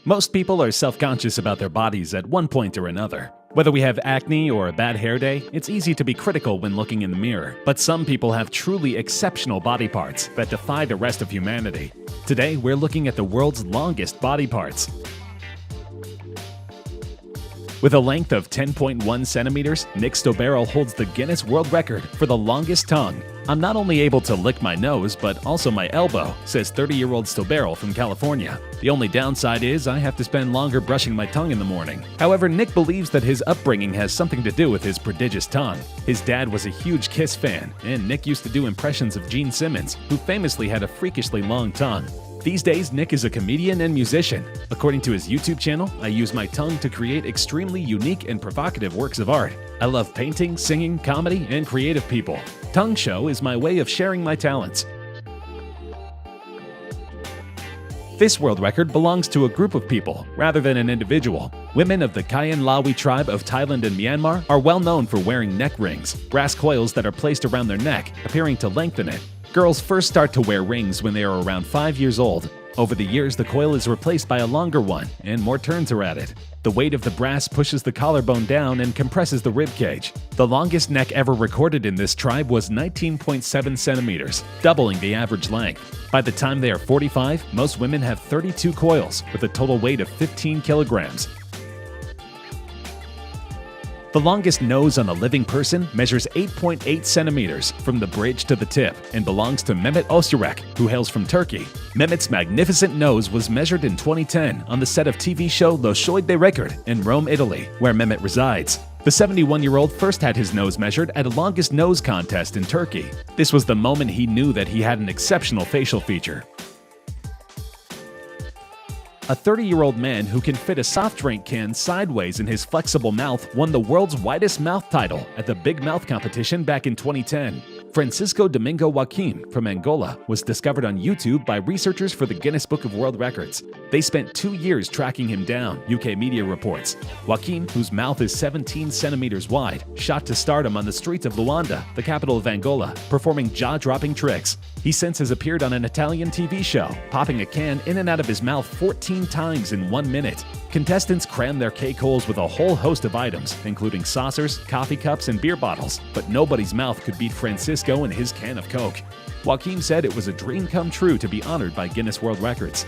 Most people are self-conscious about their bodies at one point or another. Whether we have acne or a bad hair day, it's easy to be critical when looking in the mirror. But some people have truly exceptional body parts that defy the rest of humanity. Today, we're looking at the world's longest body parts. With a length of 10.1 centimeters, Nick Stobarel holds the Guinness World Record for the longest tongue. "I'm not only able to lick my nose, but also my elbow," says 30-year-old Stobarel from California. "The only downside is I have to spend longer brushing my tongue in the morning." However, Nick believes that his upbringing has something to do with his prodigious tongue. His dad was a huge Kiss fan, and Nick used to do impressions of Gene Simmons, who famously had a freakishly long tongue. These days, Nick is a comedian and musician. According to his YouTube channel, "I use my tongue to create extremely unique and provocative works of art. I love painting, singing, comedy, and creative people. Tongue show is my way of sharing my talents." This world record belongs to a group of people rather than an individual. Women of the Kayan Lawi tribe of Thailand and Myanmar are well known for wearing neck rings, brass coils that are placed around their neck, appearing to lengthen it. Girls first start to wear rings when they are around 5 years old. Over the years, the coil is replaced by a longer one, and more turns are added. The weight of the brass pushes the collarbone down and compresses the rib cage. The longest neck ever recorded in this tribe was 19.7 centimeters, doubling the average length. By the time they are 45, most women have 32 coils, with a total weight of 15 kilograms. The longest nose on a living person measures 8.8 centimeters from the bridge to the tip and belongs to Mehmet Öztürk, who hails from Turkey. Mehmet's magnificent nose was measured in 2010 on the set of TV show Lo Shoid de Record in Rome, Italy, where Mehmet resides. The 71-year-old first had his nose measured at a longest nose contest in Turkey. This was the moment he knew that he had an exceptional facial feature. A 30-year-old man who can fit a soft drink can sideways in his flexible mouth won the world's widest mouth title at the Big Mouth competition back in 2010. Francisco Domingo Joaquim from Angola was discovered on YouTube by researchers for the Guinness Book of World Records. They spent 2 years tracking him down, UK media reports. Joaquim, whose mouth is 17 centimeters wide, shot to stardom on the streets of Luanda, the capital of Angola, performing jaw-dropping tricks. He since has appeared on an Italian TV show, popping a can in and out of his mouth 14 times in 1 minute. Contestants crammed their cake holes with a whole host of items, including saucers, coffee cups, and beer bottles, but nobody's mouth could beat Francisco and his can of Coke. Joaquim said it was a dream come true to be honored by Guinness World Records.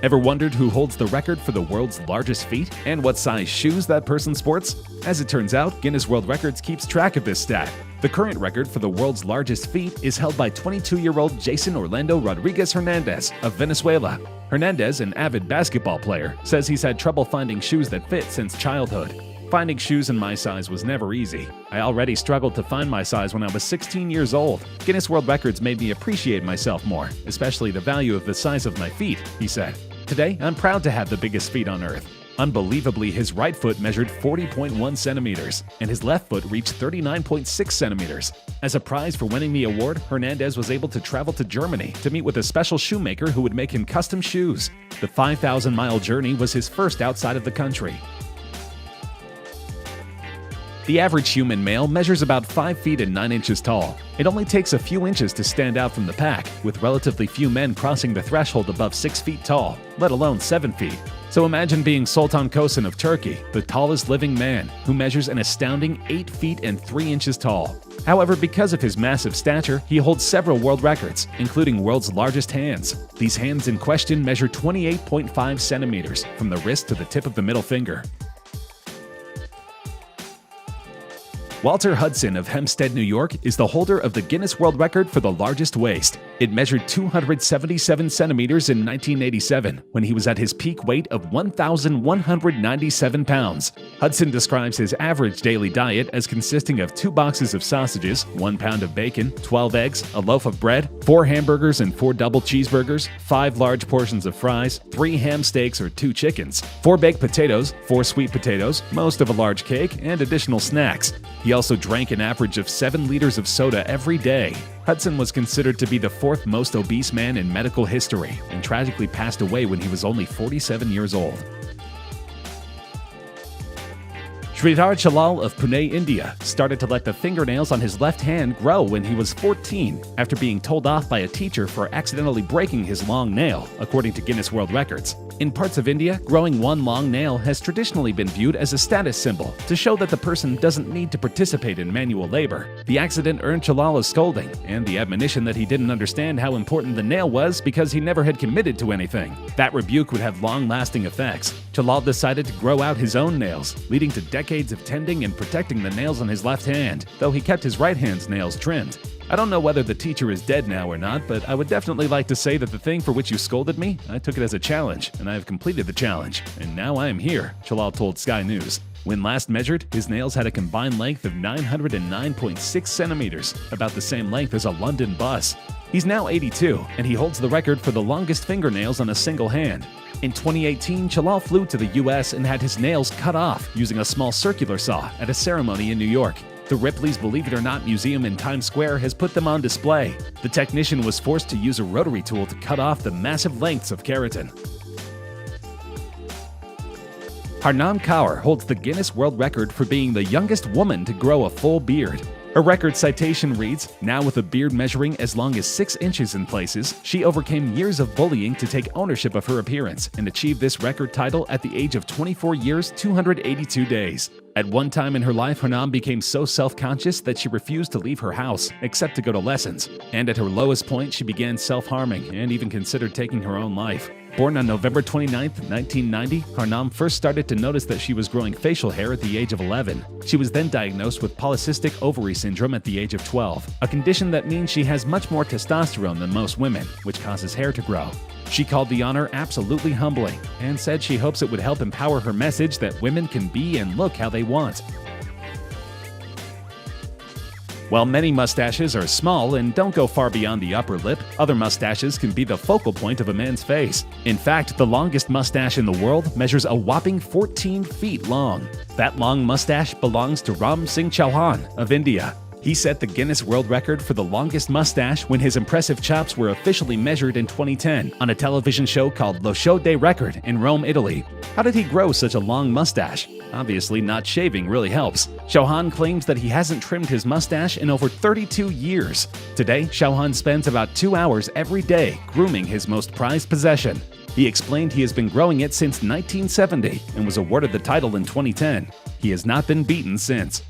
Ever wondered who holds the record for the world's largest feet and what size shoes that person sports? As it turns out, Guinness World Records keeps track of this stat. The current record for the world's largest feet is held by 22-year-old Jason Orlando Rodriguez Hernandez of Venezuela. Hernandez, an avid basketball player, says he's had trouble finding shoes that fit since childhood. "Finding shoes in my size was never easy. I already struggled to find my size when I was 16 years old. Guinness World Records made me appreciate myself more, especially the value of the size of my feet," he said. "Today, I'm proud to have the biggest feet on Earth." Unbelievably, his right foot measured 40.1 centimeters, and his left foot reached 39.6 centimeters. As a prize for winning the award, Hernandez was able to travel to Germany to meet with a special shoemaker who would make him custom shoes. The 5,000-mile journey was his first outside of the country. The average human male measures about 5 feet and 9 inches tall. It only takes a few inches to stand out from the pack, with relatively few men crossing the threshold above 6 feet tall, let alone 7 feet. So imagine being Sultan Kosen of Turkey, the tallest living man, who measures an astounding 8 feet and 3 inches tall. However, because of his massive stature, he holds several world records, including world's largest hands. These hands in question measure 28.5 centimeters, from the wrist to the tip of the middle finger. Walter Hudson of Hempstead, New York, is the holder of the Guinness World Record for the largest waist. It measured 277 centimeters in 1987, when he was at his peak weight of 1,197 pounds. Hudson describes his average daily diet as consisting of 2 boxes of sausages, 1 pound of bacon, 12 eggs, a loaf of bread, 4 hamburgers and 4 double cheeseburgers, 5 large portions of fries, 3 ham steaks or 2 chickens, 4 baked potatoes, 4 sweet potatoes, most of a large cake, and additional snacks. He also drank an average of 7 liters of soda every day. Hudson was considered to be the 4th most obese man in medical history and tragically passed away when he was only 47 years old. Sridhar Chalal of Pune, India, started to let the fingernails on his left hand grow when he was 14 after being told off by a teacher for accidentally breaking his long nail, according to Guinness World Records. In parts of India, growing one long nail has traditionally been viewed as a status symbol to show that the person doesn't need to participate in manual labor. The accident earned Chalal a scolding and the admonition that he didn't understand how important the nail was because he never had committed to anything. That rebuke would have long-lasting effects. Chalal decided to grow out his own nails, leading to decades of tending and protecting the nails on his left hand, though he kept his right hand's nails trimmed. I don't know whether the teacher is dead now or not, but I would definitely like to say that the thing for which you scolded me, I took it as a challenge, and I have completed the challenge. And now I am here, Chalal told Sky News. When last measured, his nails had a combined length of 909.6 centimeters, about the same length as a London bus. He's now 82, and he holds the record for the longest fingernails on a single hand. In 2018, Chalal flew to the US and had his nails cut off using a small circular saw at a ceremony in New York. The Ripley's Believe It or Not Museum in Times Square has put them on display. The technician was forced to use a rotary tool to cut off the massive lengths of keratin. Harnam Kaur holds the Guinness World Record for being the youngest woman to grow a full beard. Her record citation reads, now with a beard measuring as long as 6 inches in places, she overcame years of bullying to take ownership of her appearance and achieved this record title at the age of 24 years, 282 days. At one time in her life, Harnam became so self-conscious that she refused to leave her house, except to go to lessons. And at her lowest point, she began self-harming and even considered taking her own life. Born on November 29, 1990, Harnam first started to notice that she was growing facial hair at the age of 11. She was then diagnosed with polycystic ovary syndrome at the age of 12, a condition that means she has much more testosterone than most women, which causes hair to grow. She called the honor absolutely humbling and said she hopes it would help empower her message that women can be and look how they want. While many mustaches are small and don't go far beyond the upper lip, other mustaches can be the focal point of a man's face. In fact, the longest mustache in the world measures a whopping 14 feet long. That long mustache belongs to Ram Singh Chauhan of India. He set the Guinness World Record for the longest mustache when his impressive chops were officially measured in 2010 on a television show called Lo Show dei Record in Rome, Italy. How did he grow such a long mustache? Obviously, not shaving really helps. Chauhan claims that he hasn't trimmed his mustache in over 32 years. Today, Chauhan spends about 2 hours every day grooming his most prized possession. He explained he has been growing it since 1970 and was awarded the title in 2010. He has not been beaten since.